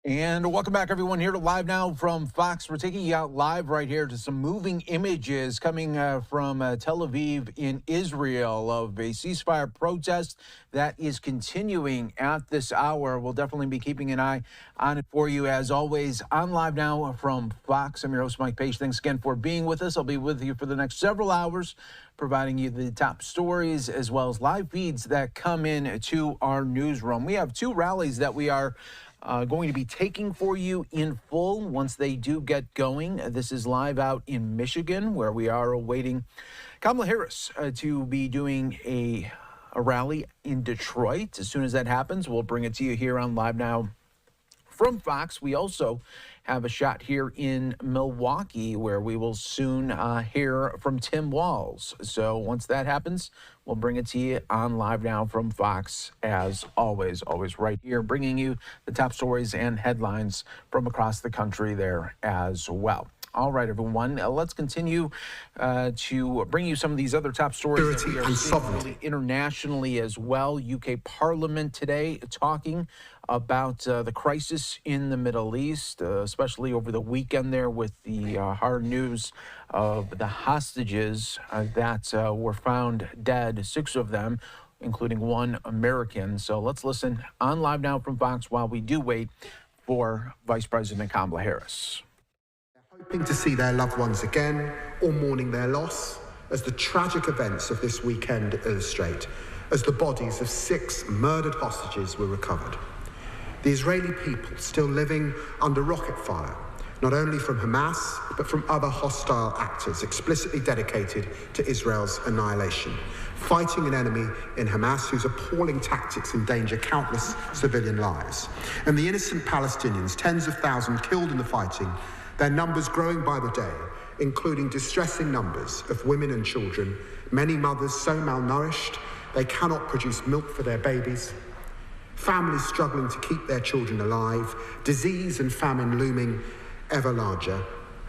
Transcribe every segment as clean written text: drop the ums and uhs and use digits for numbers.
And welcome back, everyone, here to Live Now from Fox. We're taking you out live right here to some moving images coming from Tel Aviv in Israel of a ceasefire protest that is continuing at this hour. We'll definitely be keeping an eye on it for you, as always, on Live Now from Fox. I'm your host, Mike Page. Thanks again for being with us. I'll be with you for the next several hours, providing you the top stories as well as live feeds that come in to our newsroom. We have two rallies that we are going to be taking for you in full once they do get going. This is live out in Michigan, where we are awaiting Kamala Harris to be doing a rally in Detroit. As soon as that happens, we'll bring it to you here on Live Now from Fox. We also have a shot here in Milwaukee, where we will soon hear from Tim Walz. So once that happens, we'll bring it to you on Live Now from Fox, as always right here, bringing you the top stories and headlines from across the country there as well. All right, everyone, let's continue to bring you some of these other top stories that we are seeing internationally as well. UK Parliament today talking about the crisis in the Middle East, especially over the weekend there with the hard news of the hostages that were found dead, 6 of them, including 1 American. So let's listen on Live Now from Fox while we do wait for Vice President Kamala Harris. Hoping to see their loved ones again or mourning their loss, as the tragic events of this weekend illustrate, as the bodies of 6 murdered hostages were recovered. The Israeli people still living under rocket fire, not only from Hamas, but from other hostile actors explicitly dedicated to Israel's annihilation, fighting an enemy in Hamas whose appalling tactics endanger countless civilian lives. And the innocent Palestinians, tens of thousands killed in the fighting, their numbers growing by the day, including distressing numbers of women and children, many mothers so malnourished they cannot produce milk for their babies, families struggling to keep their children alive, disease and famine looming ever larger,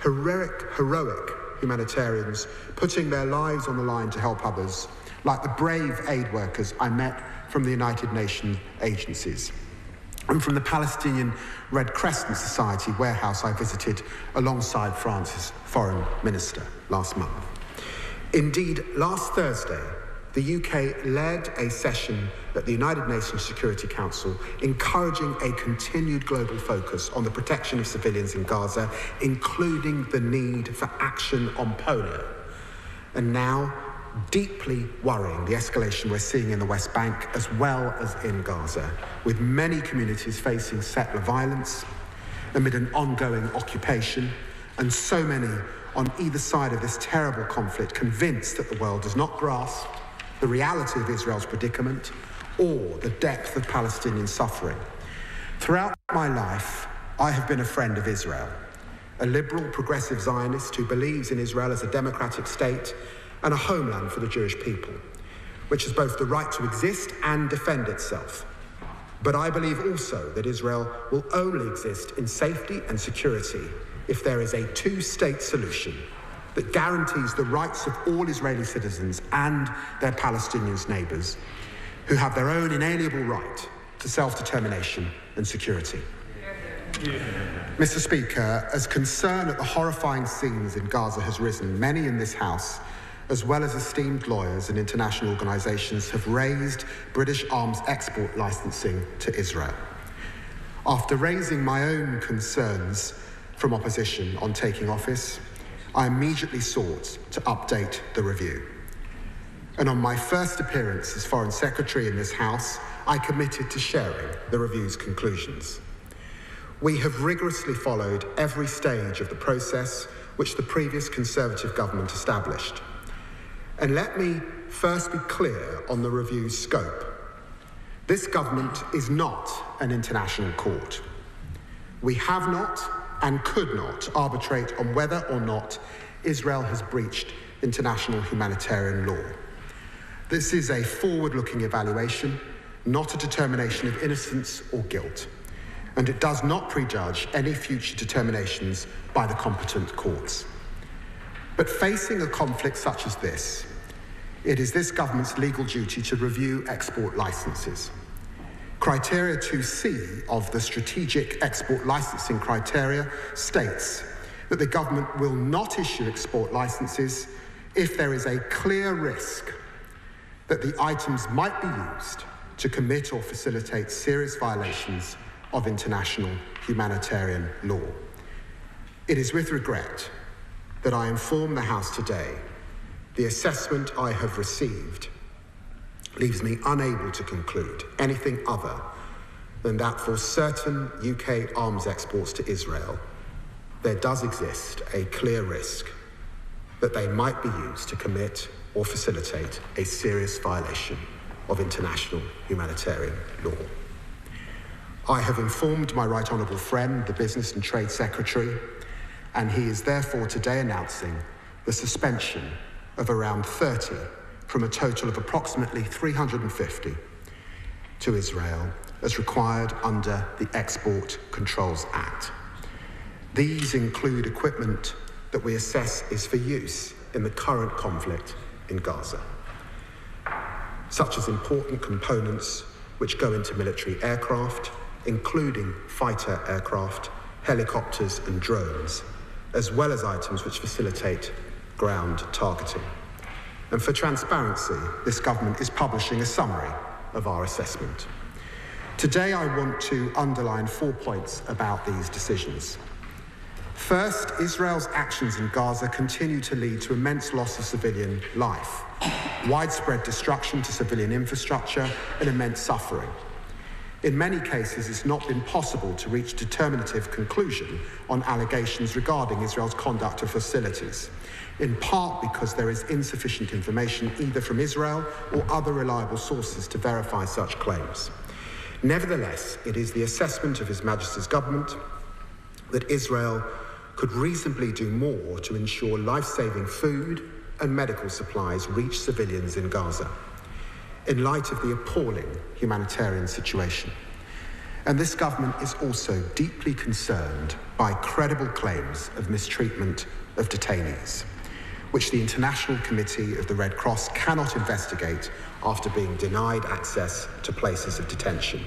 heroic humanitarians putting their lives on the line to help others, like the brave aid workers I met from the United Nations agencies and from the Palestinian Red Crescent Society warehouse I visited alongside France's foreign minister last month. Indeed, last Thursday, the UK led a session at the United Nations Security Council encouraging a continued global focus on the protection of civilians in Gaza, including the need for action on polio. And now, deeply worrying, the escalation we're seeing in the West Bank as well as in Gaza, with many communities facing settler violence amid an ongoing occupation, and so many on either side of this terrible conflict convinced that the world does not grasp the reality of Israel's predicament or the depth of Palestinian suffering. Throughout my life, I have been a friend of Israel, a liberal, progressive Zionist who believes in Israel as a democratic state and a homeland for the Jewish people, which has both the right to exist and defend itself. But I believe also that Israel will only exist in safety and security if there is a two-state solution that guarantees the rights of all Israeli citizens and their Palestinian neighbors, who have their own inalienable right to self-determination and security. Mr. Speaker, as concern at the horrifying scenes in Gaza has risen, many in this House, as well as esteemed lawyers and international organisations, have raised British arms export licensing to Israel. After raising my own concerns from opposition on taking office, I immediately sought to update the review. And on my first appearance as Foreign Secretary in this House, I committed to sharing the review's conclusions. We have rigorously followed every stage of the process which the previous Conservative government established. And let me first be clear on the review's scope. This government is not an international court. We have not and could not arbitrate on whether or not Israel has breached international humanitarian law. This is a forward-looking evaluation, not a determination of innocence or guilt, and it does not prejudge any future determinations by the competent courts. But facing a conflict such as this, it is this government's legal duty to review export licenses. Criteria 2C of the Strategic Export Licensing Criteria states that the government will not issue export licenses if there is a clear risk that the items might be used to commit or facilitate serious violations of international humanitarian law. It is with regret that I inform the House today the assessment I have received leaves me unable to conclude anything other than that for certain UK arms exports to Israel, there does exist a clear risk that they might be used to commit or facilitate a serious violation of international humanitarian law. I have informed my Right Honourable friend, the Business and Trade Secretary, and he is therefore today announcing the suspension of around 30 from a total of approximately 350 to Israel as required under the Export Controls Act. These include equipment that we assess is for use in the current conflict in Gaza, such as important components which go into military aircraft, including fighter aircraft, helicopters and drones, as well as items which facilitate ground targeting. And for transparency, this government is publishing a summary of our assessment. Today, I want to underline 4 points about these decisions. First, Israel's actions in Gaza continue to lead to immense loss of civilian life, widespread destruction to civilian infrastructure, and immense suffering. In many cases, it's not been possible to reach determinative conclusion on allegations regarding Israel's conduct of hostilities, in part because there is insufficient information either from Israel or other reliable sources to verify such claims. Nevertheless, it is the assessment of His Majesty's government that Israel could reasonably do more to ensure life-saving food and medical supplies reach civilians in Gaza, in light of the appalling humanitarian situation. And this government is also deeply concerned by credible claims of mistreatment of detainees, which the International Committee of the Red Cross cannot investigate after being denied access to places of detention.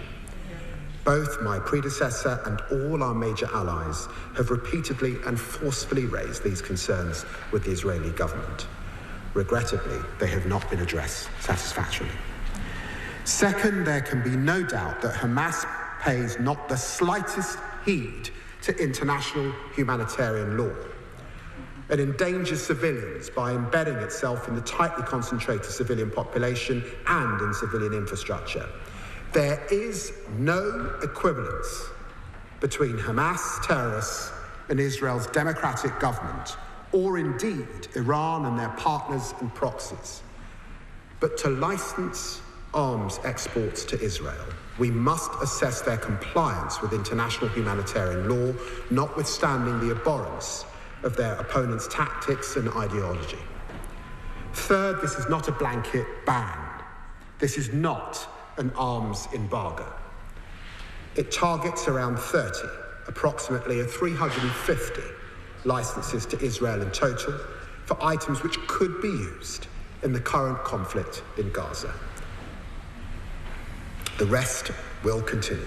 Both my predecessor and all our major allies have repeatedly and forcefully raised these concerns with the Israeli government. Regrettably, they have not been addressed satisfactorily. Second, there can be no doubt that Hamas pays not the slightest heed to international humanitarian law and endangers civilians by embedding itself in the tightly concentrated civilian population and in civilian infrastructure. There is no equivalence between Hamas terrorists and Israel's democratic government, or indeed Iran and their partners and proxies. But to license arms exports to Israel, we must assess their compliance with international humanitarian law, notwithstanding the abhorrence of their opponents' tactics and ideology. Third, this is not a blanket ban. This is not an arms embargo. It targets around 30, approximately 350 licenses to Israel in total for items which could be used in the current conflict in Gaza. The rest will continue.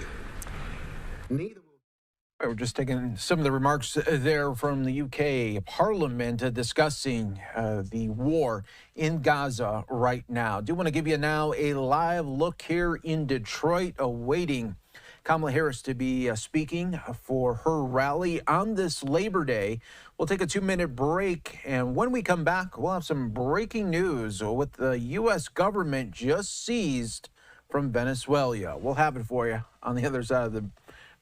We're just taking some of the remarks there from the UK Parliament discussing the war in Gaza right now. Do want to give you now a live look here in Detroit, awaiting Kamala Harris to be speaking for her rally on this Labor Day. We'll take a 2-minute break, and when we come back, we'll have some breaking news with the U.S. government just seized from Venezuela. We'll have it for you on the other side of the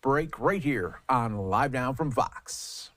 break right here on Live Now from Fox.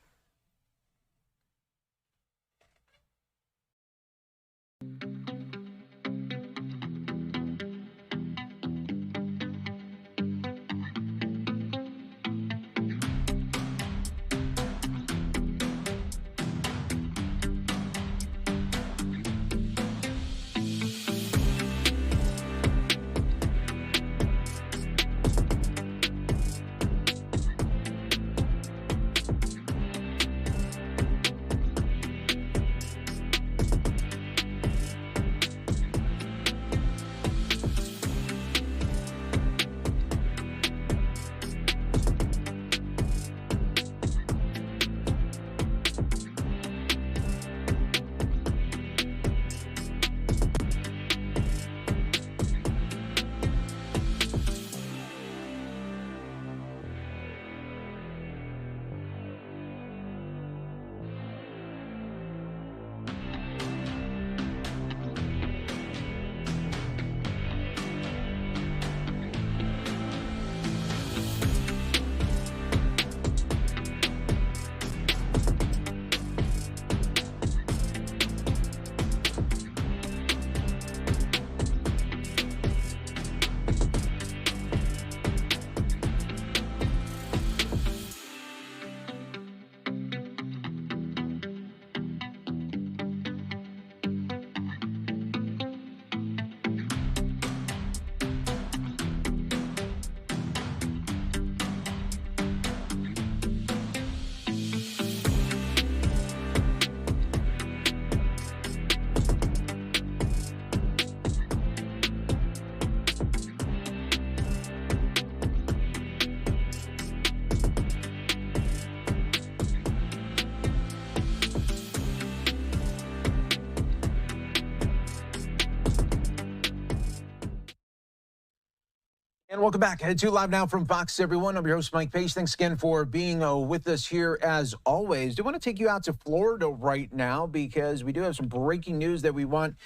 And welcome back to Live Now from Fox, everyone. I'm your host, Mike Pace. Thanks again for being with us here as always. I want to take you out to Florida right now because we do have some breaking news that we want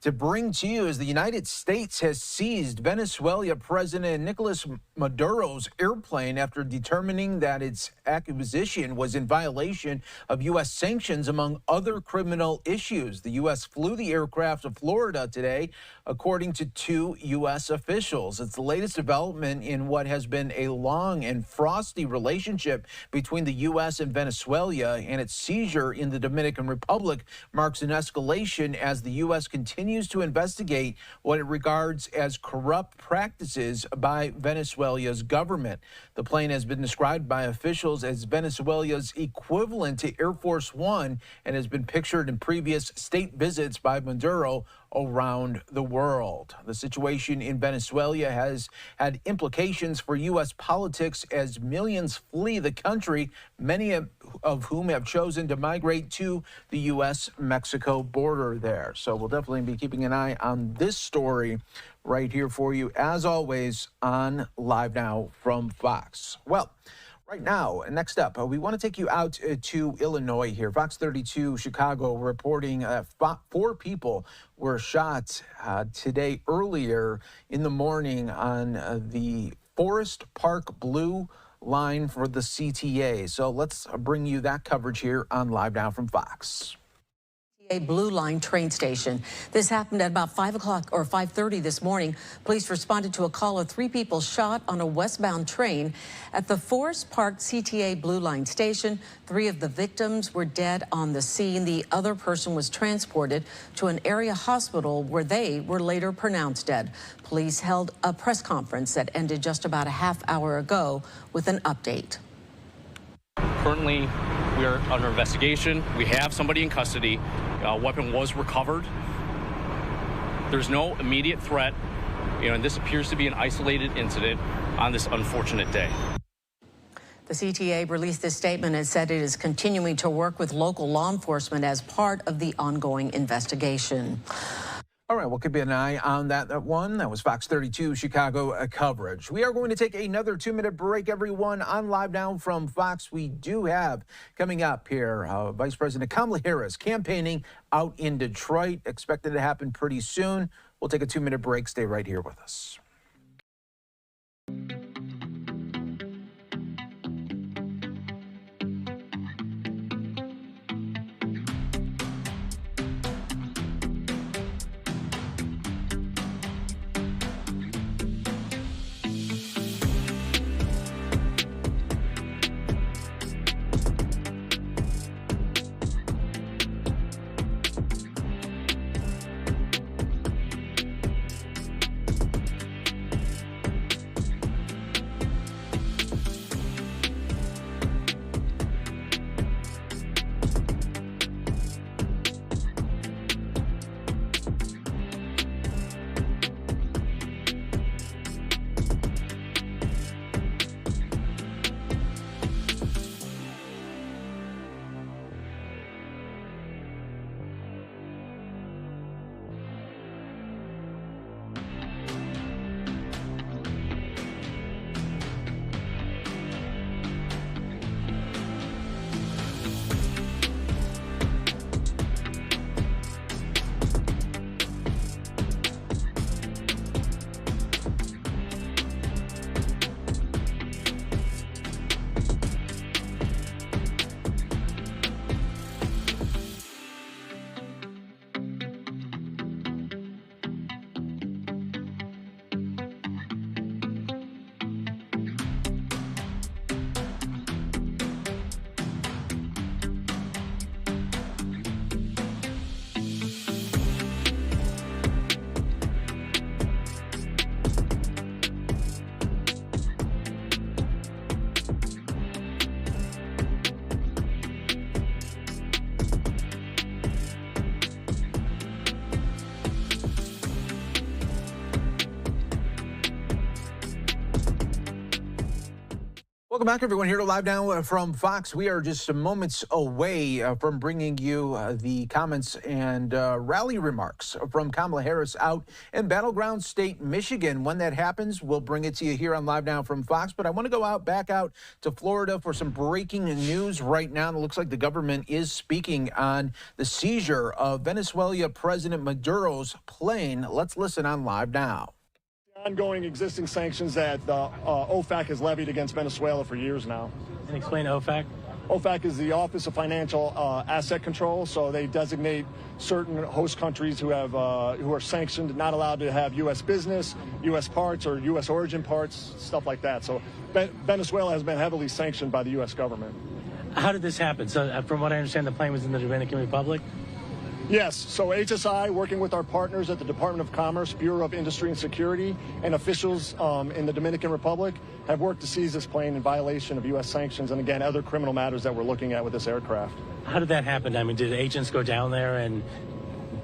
to bring to you as the United States has seized Venezuela President Nicolas Maduro's airplane after determining that its acquisition was in violation of U.S. sanctions, among other criminal issues. The U.S. flew the aircraft to Florida today, according to two U.S. officials. It's the latest development in what has been a long and frosty relationship between the U.S. and Venezuela, and its seizure in the Dominican Republic marks an escalation as the U.S. continues to investigate what it regards as corrupt practices by Venezuela's government. The plane has been described by officials as Venezuela's equivalent to Air Force One and has been pictured in previous state visits by Maduro around the world. The situation in Venezuela has had implications for U.S. politics as millions flee the country, many of whom have chosen to migrate to the U.S.-Mexico border there. So we'll definitely be keeping an eye on this story right here for you, as always, on Live Now from Fox. Well, right now, next up, we want to take you out to Illinois here. Fox 32 Chicago reporting 4 people were shot today earlier in the morning on the Forest Park Blue line for the CTA. So let's bring you that coverage here on Live Now from Fox. A Blue Line train station. This happened at about 5 o'clock or 5:30 this morning. Police responded to a call of 3 people shot on a westbound train at the Forest Park CTA Blue Line station. 3 of the victims were dead on the scene. The other person was transported to an area hospital where they were later pronounced dead. Police held a press conference that ended just about a half hour ago with an update. Currently, we are under investigation. We have somebody in custody. A weapon was recovered. There's no immediate threat, and this appears to be an isolated incident on this unfortunate day. The CTA released this statement and said it is continuing to work with local law enforcement as part of the ongoing investigation. All right, we'll keep an eye on that one. That was Fox 32 Chicago coverage. We are going to take another 2-minute break, everyone, on Live Now from Fox. We do have coming up here Vice President Kamala Harris campaigning out in Detroit, expected to happen pretty soon. We'll take a 2-minute break. Stay right here with us. Welcome back, everyone. Here live now from Fox. We are just moments away from bringing you the comments and rally remarks from Kamala Harris out in battleground state Michigan. When that happens, we'll bring it to you here on Live Now from Fox. But I want to go back out to Florida for some breaking news right now. It looks like the government is speaking on the seizure of Venezuela President Maduro's plane. Let's listen on Live Now. Ongoing existing sanctions that OFAC has levied against Venezuela for years now. And explain OFAC. OFAC is the Office of Financial Asset Control, so they designate certain host countries who are sanctioned, not allowed to have U.S. business, U.S. parts, or U.S. origin parts, stuff like that. So Venezuela has been heavily sanctioned by the U.S. government. How did this happen? So from what I understand, the plane was in the Dominican Republic? Yes, so HSI, working with our partners at the Department of Commerce, Bureau of Industry and Security, and officials in the Dominican Republic, have worked to seize this plane in violation of U.S. sanctions and, again, other criminal matters that we're looking at with this aircraft. How did that happen? I mean, did agents go down there and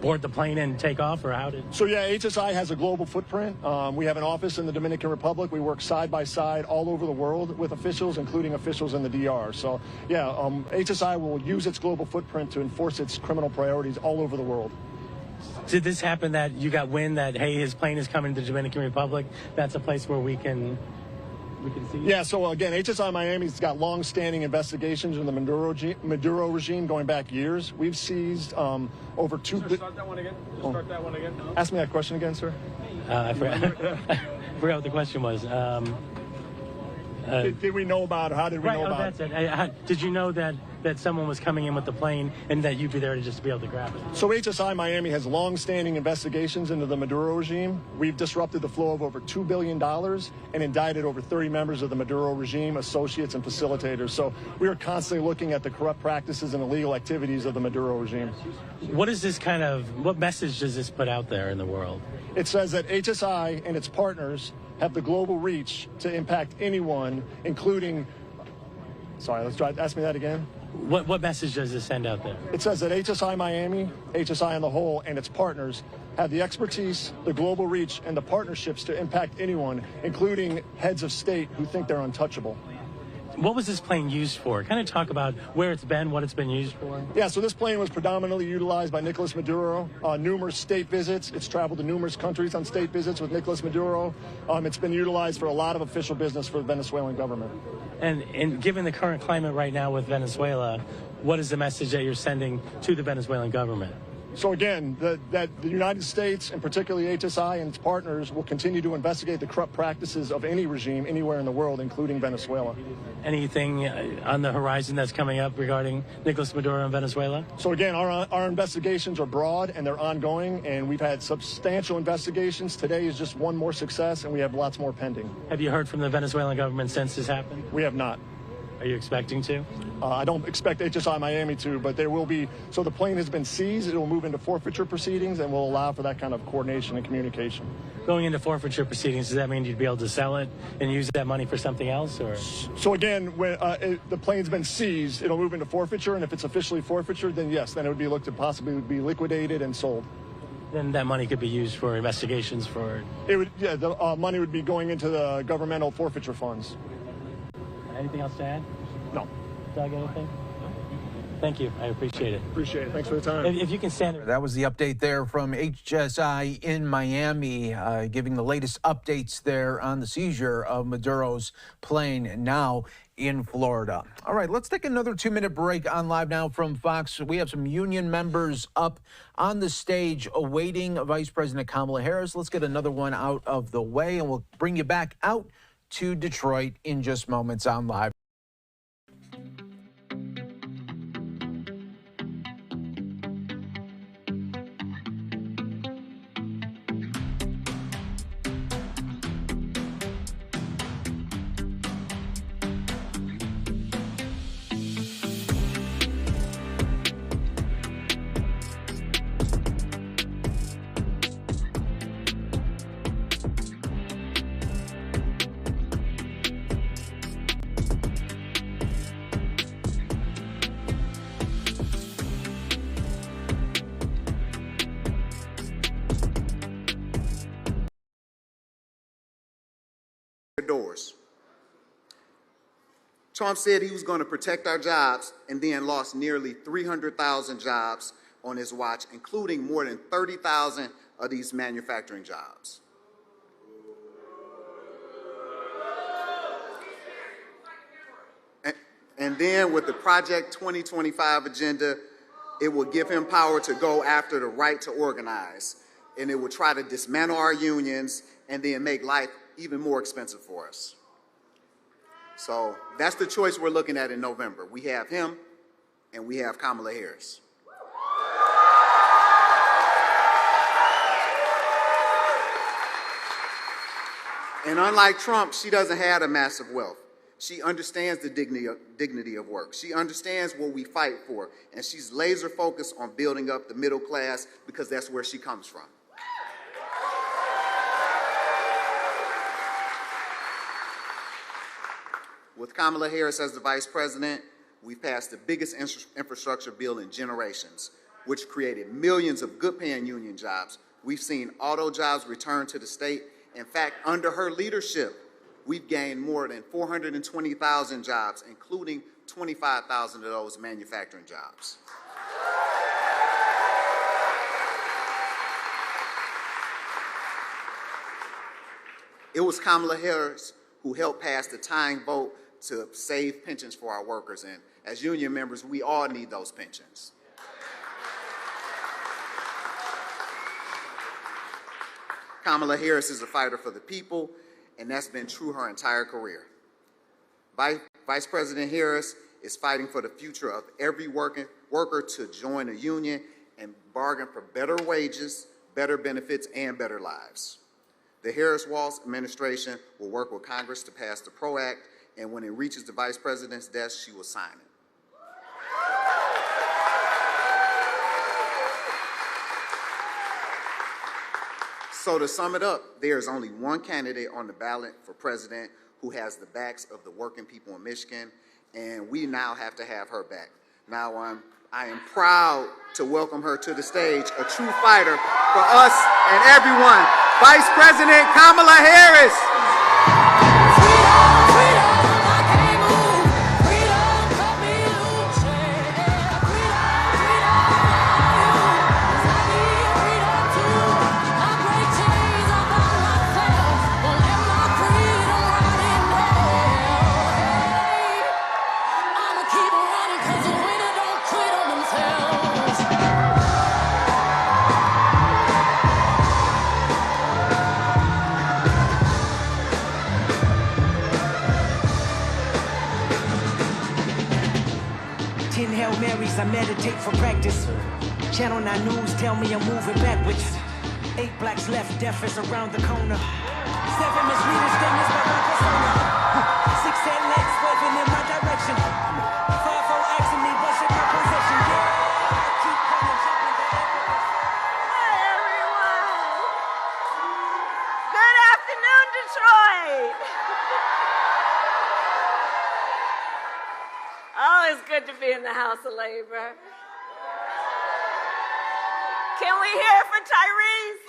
board the plane and take off, or how did? So, yeah, HSI has a global footprint. We have an office in the Dominican Republic. We work side by side all over the world with officials, including officials in the DR. So, yeah, HSI will use its global footprint to enforce its criminal priorities all over the world. Did this happen that you got wind that, hey, his plane is coming to the Dominican Republic? That's a place where we can see? Yeah, so again, HSI Miami's got long-standing investigations in the Maduro regime going back years. We've seized over two... Sir, start that one again. Start that one again. Ask me that question again, sir. I forgot what the question was. Did we know about it? How did we know about it? That's it. Did you know that someone was coming in with the plane and that you'd be there to just be able to grab it? So HSI Miami has long-standing investigations into the Maduro regime. We've disrupted the flow of over $2 billion and indicted over 30 members of the Maduro regime, associates, and facilitators. So we are constantly looking at the corrupt practices and illegal activities of the Maduro regime. What message does this put out there in the world? It says that HSI and its partners have the global reach to impact anyone, including... Sorry, let's try. Ask me that again. What message does this send out there? It says that HSI Miami, HSI on the whole, and its partners have the expertise, the global reach, and the partnerships to impact anyone, including heads of state who think they're untouchable. What was this plane used for? Kind of talk about where it's been, what it's been used for. Yeah, so this plane was predominantly utilized by Nicolas Maduro. Numerous state visits. It's traveled to numerous countries on state visits with Nicolas Maduro. It's been utilized for a lot of official business for the Venezuelan government. And given the current climate right now with Venezuela, what is the message that you're sending to the Venezuelan government? So again, that the United States, and particularly HSI and its partners, will continue to investigate the corrupt practices of any regime anywhere in the world, including Venezuela. Anything on the horizon that's coming up regarding Nicolas Maduro and Venezuela? So again, our investigations are broad and they're ongoing, and we've had substantial investigations. Today is just one more success, and we have lots more pending. Have you heard from the Venezuelan government since this happened? We have not. Are you expecting to? I don't expect HSI Miami to, but there will be. So the plane has been seized. It will move into forfeiture proceedings and will allow for that kind of coordination and communication. Going into forfeiture proceedings, does that mean you'd be able to sell it and use that money for something else? Or? So again, when the plane's been seized, it'll move into forfeiture, and if it's officially forfeiture, then yes, then it would be looked at possibly be liquidated and sold. Then that money could be used for investigations for... It would, yeah, the money would be going into the governmental forfeiture funds. Anything else to add? No. Doug, anything? Thank you. I appreciate it. Appreciate it. Thanks for the time. If you can stand there. That was the update there from HSI in Miami, giving the latest updates there on the seizure of Maduro's plane now in Florida. All right, let's take another 2-minute break on Live Now from Fox. We have some union members up on the stage awaiting Vice President Kamala Harris. Let's get another one out of the way, and we'll bring you back out to Detroit in just moments on Live. Doors. Trump said he was going to protect our jobs and then lost nearly 300,000 jobs on his watch, including more than 30,000 of these manufacturing jobs. And then with the Project 2025 agenda, it will give him power to go after the right to organize. And it will try to dismantle our unions and then make life even more expensive for us. So that's the choice we're looking at in November. We have him and we have Kamala Harris. And unlike Trump, she doesn't have a massive wealth. She understands the dignity of work. She understands what we fight for. And she's laser focused on building up the middle class because that's where she comes from. With Kamala Harris as the vice president, we've passed the biggest infrastructure bill in generations, which created millions of good-paying union jobs. We've seen auto jobs return to the state. In fact, under her leadership, we've gained more than 420,000 jobs, including 25,000 of those manufacturing jobs. It was Kamala Harris who helped pass the tying vote to save pensions for our workers. And as union members, we all need those pensions. Kamala Harris is a fighter for the people, and that's been true her entire career. Vice President Harris is fighting for the future of every worker to join a union and bargain for better wages, better benefits, and better lives. The Harris-Walz administration will work with Congress to pass the PRO Act, and when it reaches the Vice President's desk, she will sign it. So to sum it up, there is only one candidate on the ballot for president who has the backs of the working people in Michigan, and we now have to have her back. Now I am proud to welcome her to the stage, a true fighter for us and everyone, Vice President Kamala Harris. I meditate for practice. Channel 9 News tell me I'm moving backwards. 8 blacks left, death is around the corner. 7 misleading statements by my persona. 6 headlights waving in my direction. 5-4 asking me what's in my possession. Yeah, I keep running, jumping. Hi, everyone. Good afternoon, Detroit. Oh, it's good to be in the House of Labor. Can we hear it for Tyrese?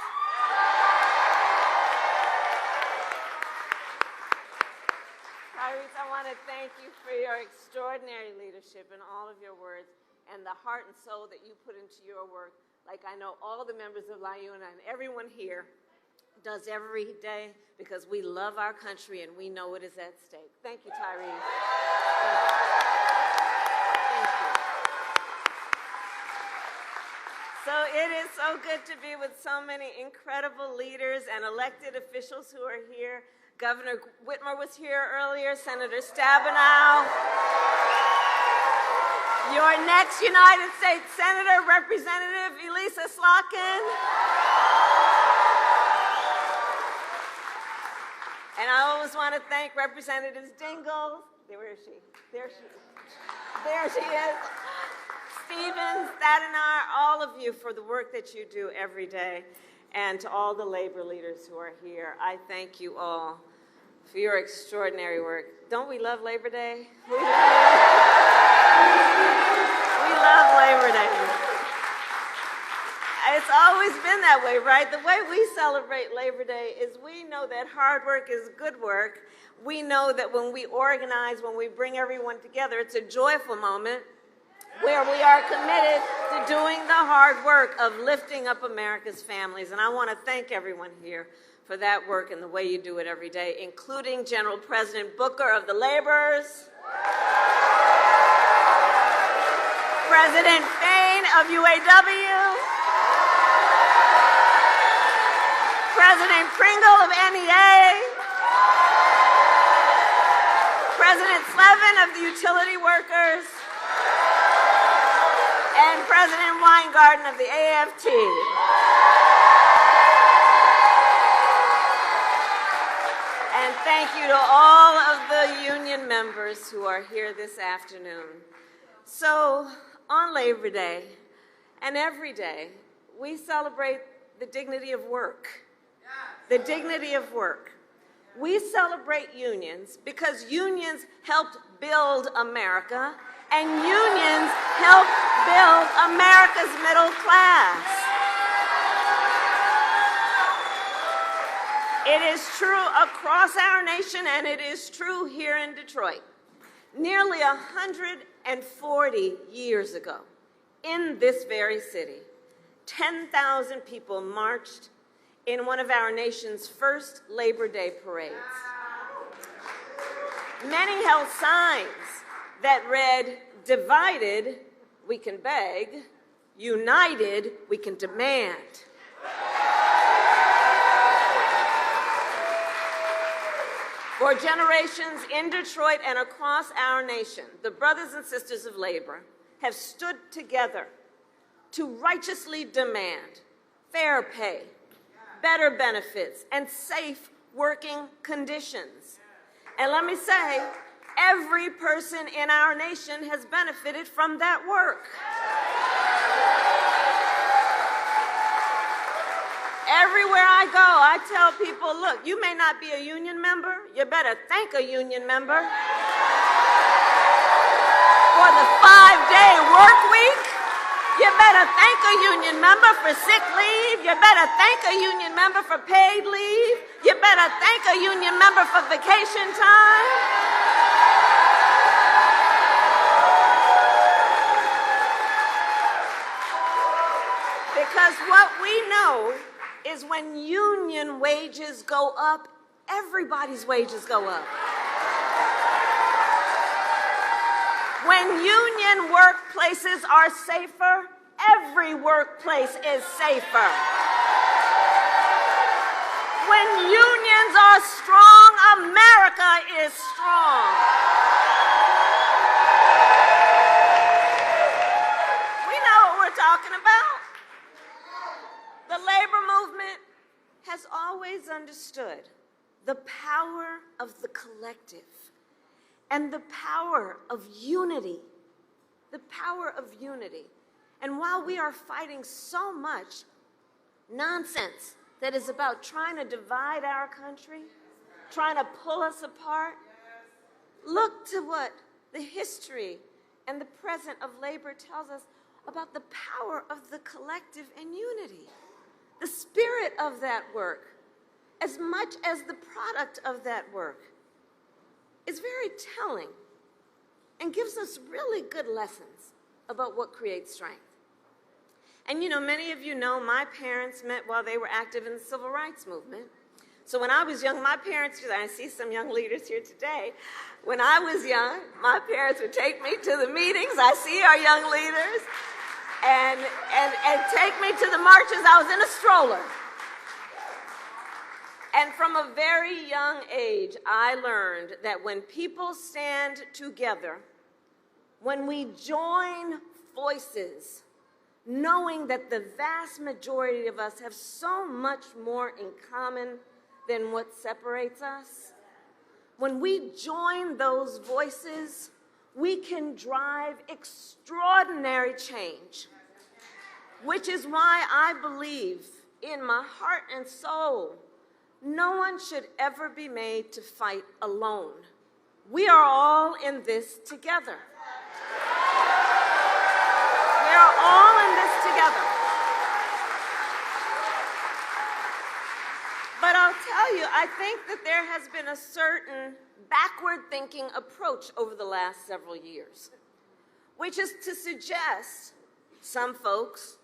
Tyrese, I want to thank you for your extraordinary leadership and all of your words and the heart and soul that you put into your work, like I know all the members of LIUNA and everyone here does every day, because we love our country and we know what is at stake. Thank you, Tyrese. So it is so good to be with so many incredible leaders and elected officials who are here. Governor Whitmer was here earlier, Senator Stabenow. Your next United States Senator, Representative Elisa Slotkin. And I always want to thank Representatives Dingell. Where is she? There she is. Stevens, Stadiner, all of you for the work that you do every day, and to all the labor leaders who are here, I thank you all for your extraordinary work. Don't we love Labor Day? We love Labor Day. It's always been that way, right? The way we celebrate Labor Day is we know that hard work is good work. We know that when we organize, when we bring everyone together, it's a joyful moment where we are committed to doing the hard work of lifting up America's families. And I want to thank everyone here for that work and the way you do it every day, including General President Booker of the Laborers, President Fain of UAW, President Pringle of NEA, President Slevin of the Utility Workers, and President Weingarten of the AFT. And thank you to all of the union members who are here this afternoon. So, on Labor Day and every day, we celebrate the dignity of work. The dignity of work. We celebrate unions because unions helped build America, and unions help build America's middle class. It is true across our nation, and it is true here in Detroit. Nearly 140 years ago, in this very city, 10,000 people marched in one of our nation's first Labor Day parades. Many held signs that read, "Divided, we can beg. United, we can demand." For generations in Detroit and across our nation, the brothers and sisters of labor have stood together to righteously demand fair pay, better benefits, and safe working conditions. And let me say, every person in our nation has benefited from that work. Everywhere I go, I tell people, look, you may not be a union member, you better thank a union member for the 5-day work week. You better thank a union member for sick leave. You better thank a union member for paid leave. You better thank a union member for vacation time. Because what we know is when union wages go up, everybody's wages go up. When union workplaces are safer, every workplace is safer. When unions are strong, America is strong. We know what we're talking about. The labor movement has always understood the power of the collective and the power of unity. The power of unity. And while we are fighting so much nonsense that is about trying to divide our country, trying to pull us apart, look to what the history and the present of labor tells us about the power of the collective and unity. The spirit of that work, as much as the product of that work, is very telling and gives us really good lessons about what creates strength. And you know, many of you know my parents met while they were active in the civil rights movement. So when I was young, my parents, I see some young leaders here today. When I was young, my parents would take me to the meetings. I see our young leaders. And take me to the marches. I was in a stroller. And from a very young age, I learned that when people stand together, when we join voices, knowing that the vast majority of us have so much more in common than what separates us, when we join those voices, we can drive extraordinary change, which is why I believe in my heart and soul, no one should ever be made to fight alone. We are all in this together. We are all in this together. I think that there has been a certain backward-thinking approach over the last several years, which is to suggest, them folks,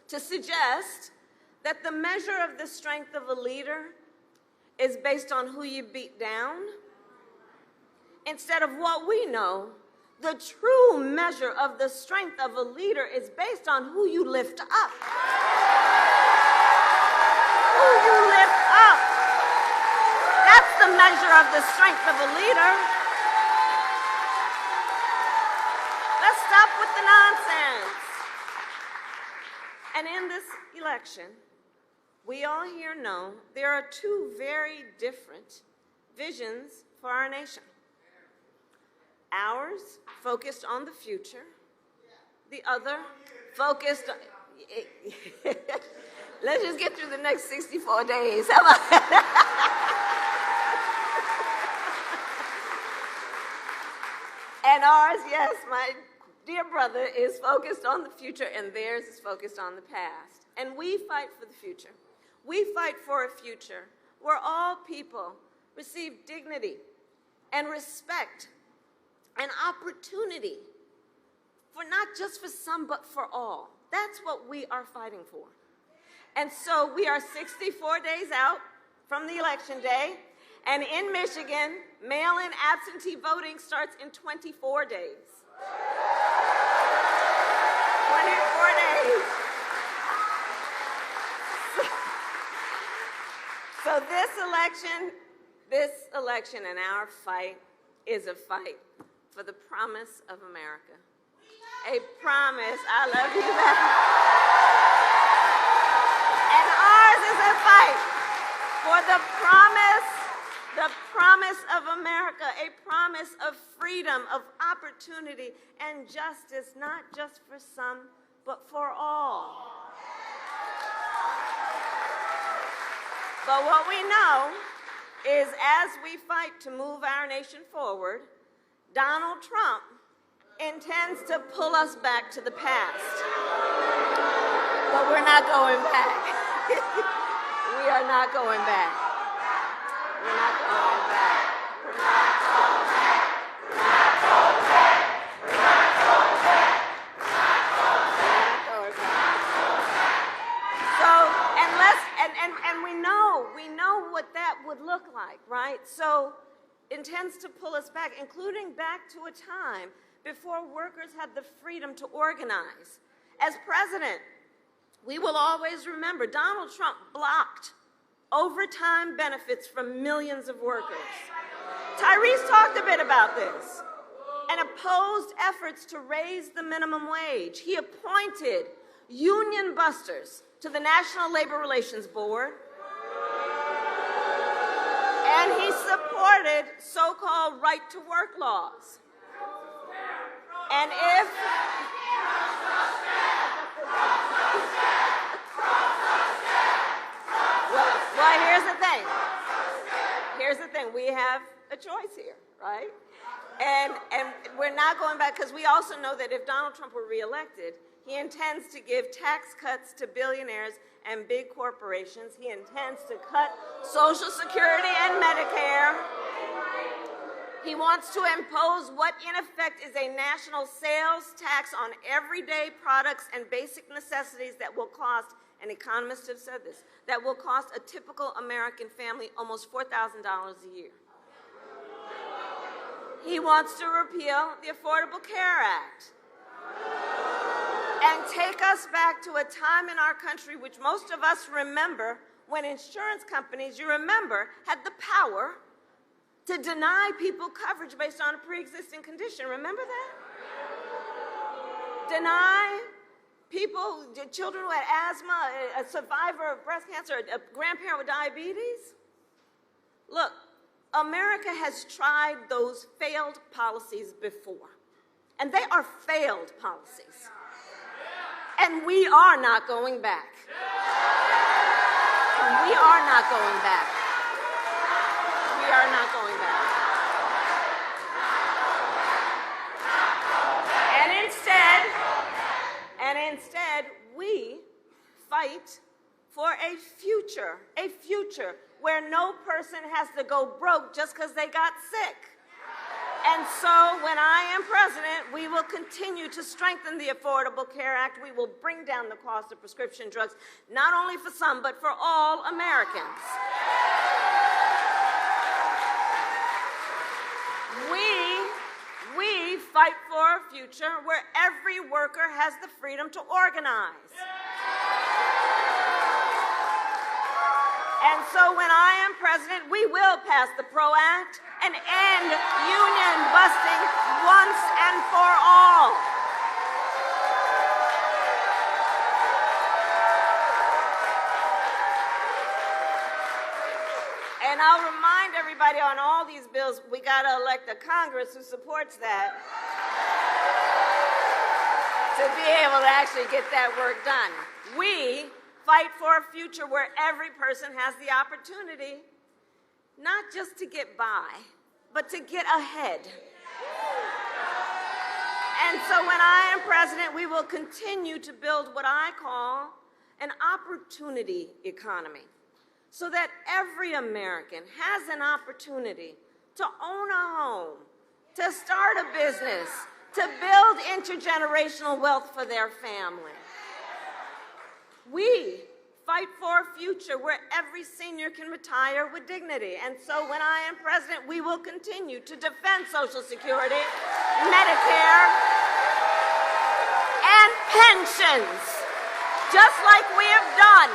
to suggest that the measure of the strength of a leader is based on who you beat down, instead of what we know, the true measure of the strength of a leader is based on who you lift up. Who you lift up. That's the measure of the strength of a leader. Let's stop with the nonsense. And in this election, we all here know there are two very different visions for our nation. Ours, focused on the future. The other, focused on... Let's just get through the next 64 days. How about that? And ours, yes, my dear brother, is focused on the future, and theirs is focused on the past. And we fight for the future. We fight for a future where all people receive dignity and respect and opportunity, for not just for some, but for all. That's what we are fighting for. And so we are 64 days out from the election day, and in Michigan, mail-in absentee voting starts in 24 days. 24 days. So this election and our fight is a fight for the promise of America. A promise. I love you, baby. And ours is a fight for the promise of America, a promise of freedom, of opportunity, and justice, not just for some, but for all. But what we know is as we fight to move our nation forward, Donald Trump intends to pull us back to the past. But we're not going back. We are not going back. We're not going back. We're not going back. We're not going back. We're not going back. We're not going back. So, and we know what that would look like, right? So, intends to pull us back, including back to a time before workers had the freedom to organize. As president, we will always remember Donald Trump blocked overtime benefits from millions of workers. Tyrese talked a bit about this and opposed efforts to raise the minimum wage. He appointed union busters to the National Labor Relations Board, and he supported so-called right-to-work laws. And if... Well, here's the thing. Here's the thing. We have a choice here, right? And we're not going back, because we also know that if Donald Trump were reelected, he intends to give tax cuts to billionaires and big corporations. He intends to cut Social Security and Medicare. He wants to impose what, in effect, is a national sales tax on everyday products and basic necessities that will cost, and economists have said this, that will cost a typical American family almost $4,000 a year. He wants to repeal the Affordable Care Act and take us back to a time in our country which most of us remember when insurance companies, you remember, had the power to deny people coverage based on a pre-existing condition. Remember that? Deny people, children who had asthma, a survivor of breast cancer, a grandparent with diabetes. Look, America has tried those failed policies before, and they are failed policies. And we are not going back. And we are not going back. We are not going back. And instead, we fight for a future where no person has to go broke just because they got sick. And so when I am president, we will continue to strengthen the Affordable Care Act. We will bring down the cost of prescription drugs, not only for some, but for all Americans. We fight for a future where every worker has the freedom to organize. And so when I am president, we will pass the PRO Act and end union busting once and for all. And I'll remind everybody on all these bills, we got to elect a Congress who supports that to be able to actually get that work done. We fight for a future where every person has the opportunity not just to get by, but to get ahead. And so when I am president, we will continue to build what I call an opportunity economy, so that every American has an opportunity to own a home, to start a business, to build intergenerational wealth for their family. We fight for a future where every senior can retire with dignity. And so when I am president, we will continue to defend Social Security, Medicare, and pensions, just like we have done.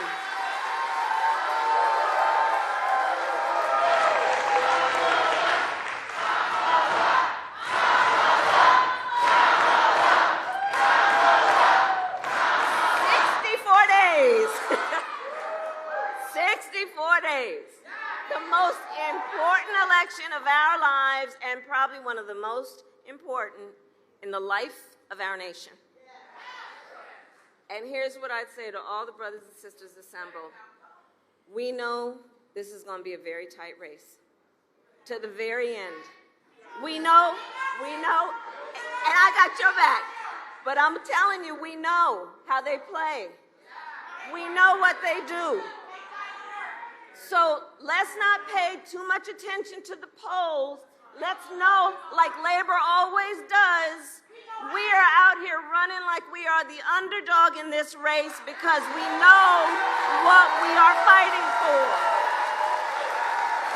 The most important election of our lives, and probably one of the most important in the life of our nation. And here's what I'd say to all the brothers and sisters assembled. We know this is going to be a very tight race, to the very end. We know, and I got your back, but I'm telling you, we know how they play. We know what they do. So let's not pay too much attention to the polls. Let's know, like labor always does, we are out here running like we are the underdog in this race because we know what we are fighting for.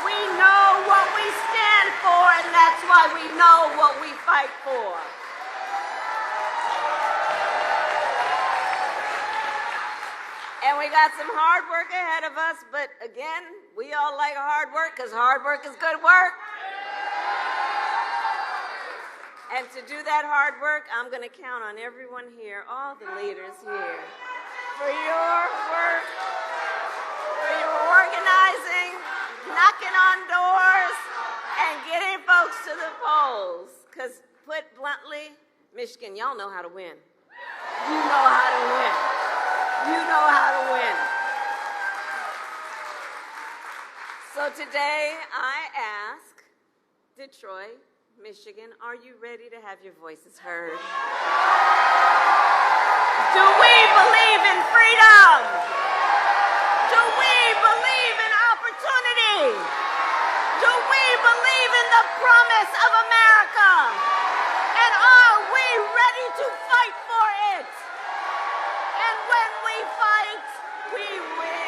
We know what we stand for, and that's why we know what we fight for. And we got some hard work ahead of us, but again, we all like hard work because hard work is good work. And to do that hard work, I'm going to count on everyone here, all the leaders here, for your work, for your organizing, knocking on doors, and getting folks to the polls. Because put bluntly, Michigan, y'all know how to win. You know how to win. You know how to win. So today I ask Detroit, Michigan, are you ready to have your voices heard? Do we believe in freedom? Do we believe in opportunity? Do we believe in the promise of America? And are we ready to fight for it? And when we fight, we win.